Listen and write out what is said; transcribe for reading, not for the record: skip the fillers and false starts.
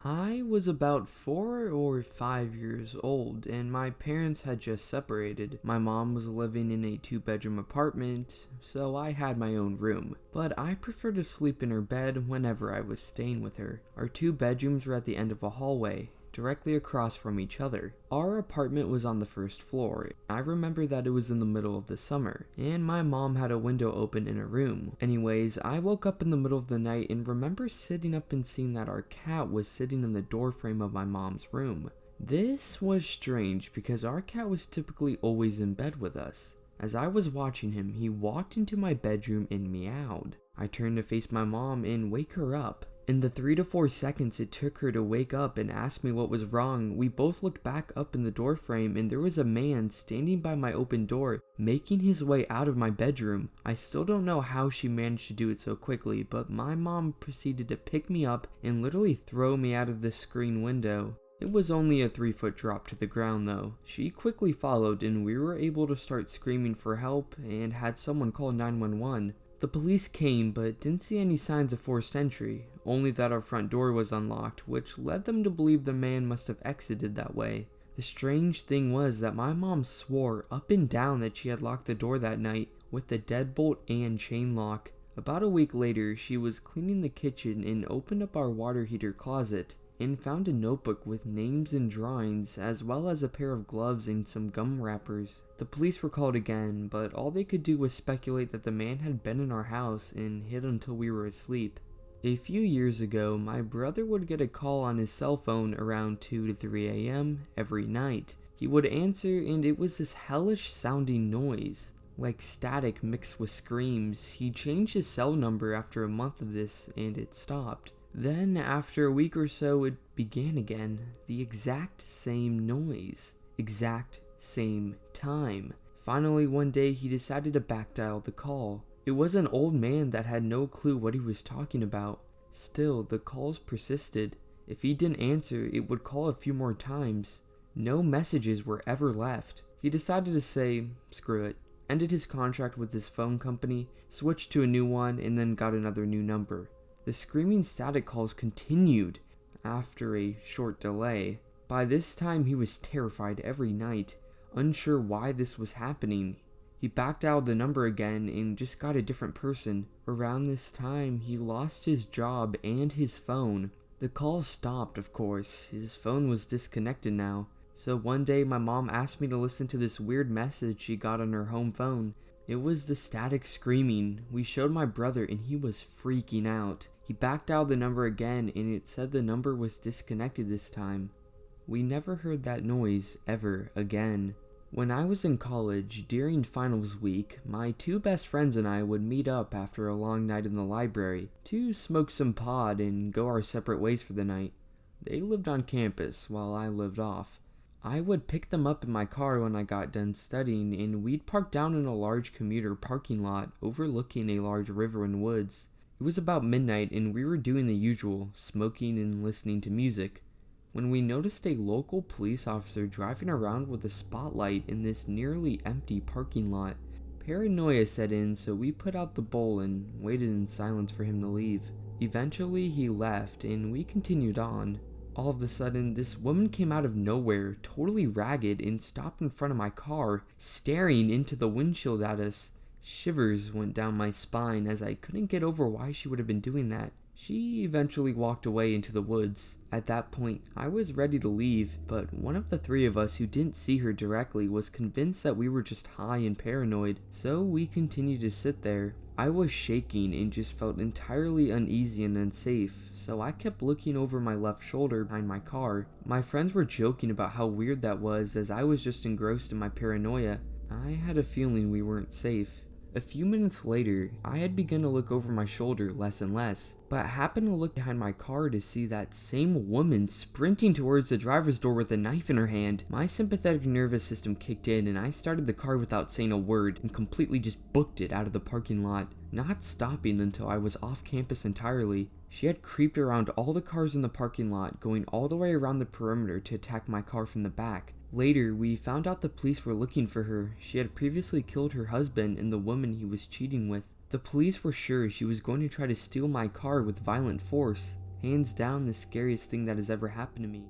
I was about 4 or 5 years old, and my parents had just separated. My mom was living in a 2 bedroom apartment, so I had my own room. But I preferred to sleep in her bed whenever I was staying with her. Our 2 bedrooms were at the end of a hallway, directly across from each other. Our apartment was on the first floor. I remember that it was in the middle of the summer, and my mom had a window open in her room. Anyways, I woke up in the middle of the night and remember sitting up and seeing that our cat was sitting in the doorframe of my mom's room. This was strange because our cat was typically always in bed with us. As I was watching him, he walked into my bedroom and meowed. I turned to face my mom and wake her up. In the 3 to 4 seconds it took her to wake up and ask me what was wrong, we both looked back up in the doorframe and there was a man standing by my open door, making his way out of my bedroom. I still don't know how she managed to do it so quickly, but my mom proceeded to pick me up and literally throw me out of the screen window. It was only a 3-foot drop to the ground though. She quickly followed and we were able to start screaming for help and had someone call 911. The police came but didn't see any signs of forced entry, only that our front door was unlocked, which led them to believe the man must have exited that way. The strange thing was that my mom swore up and down that she had locked the door that night with the deadbolt and chain lock. About a week later, she was cleaning the kitchen and opened up our water heater closet and found a notebook with names and drawings, as well as a pair of gloves and some gum wrappers. The police were called again, but all they could do was speculate that the man had been in our house and hid until we were asleep. A few years ago, my brother would get a call on his cell phone around 2 to 3 a.m. every night. He would answer and it was this hellish sounding noise, like static mixed with screams. He changed his cell number after a month of this and it stopped. Then, after a week or so, it began again. The exact same noise. Exact same time. Finally, one day, he decided to backdial the call. It was an old man that had no clue what he was talking about. Still, the calls persisted. If he didn't answer, it would call a few more times. No messages were ever left. He decided to say, screw it. Ended his contract with his phone company, switched to a new one, and then got another new number. The screaming static calls continued after a short delay. By this time, he was terrified every night, unsure why this was happening. He backed out the number again and just got a different person. Around this time, he lost his job and his phone. The call stopped, of course. His phone was disconnected now. So one day, my mom asked me to listen to this weird message she got on her home phone. It was the static screaming. We showed my brother and he was freaking out. He backed out the number again and it said the number was disconnected this time. We never heard that noise ever again. When I was in college, during finals week, my 2 best friends and I would meet up after a long night in the library to smoke some pod and go our separate ways for the night. They lived on campus while I lived off. I would pick them up in my car when I got done studying and we'd park down in a large commuter parking lot overlooking a large river and woods. It was about midnight and we were doing the usual, smoking and listening to music, when we noticed a local police officer driving around with a spotlight in this nearly empty parking lot. Paranoia set in, so we put out the bowl and waited in silence for him to leave. Eventually he left and we continued on. All of a sudden, this woman came out of nowhere, totally ragged, and stopped in front of my car, staring into the windshield at us. Shivers went down my spine as I couldn't get over why she would have been doing that. She eventually walked away into the woods. At that point, I was ready to leave, but one of the 3 of us who didn't see her directly was convinced that we were just high and paranoid, so we continued to sit there. I was shaking and just felt entirely uneasy and unsafe, so I kept looking over my left shoulder behind my car. My friends were joking about how weird that was as I was just engrossed in my paranoia. I had a feeling we weren't safe. A few minutes later, I had begun to look over my shoulder less and less, but I happened to look behind my car to see that same woman sprinting towards the driver's door with a knife in her hand. My sympathetic nervous system kicked in and I started the car without saying a word and completely just booked it out of the parking lot, not stopping until I was off campus entirely. She had creeped around all the cars in the parking lot, going all the way around the perimeter to attack my car from the back. Later, we found out the police were looking for her. She had previously killed her husband and the woman he was cheating with. The police were sure she was going to try to steal my car with violent force. Hands down the scariest thing that has ever happened to me.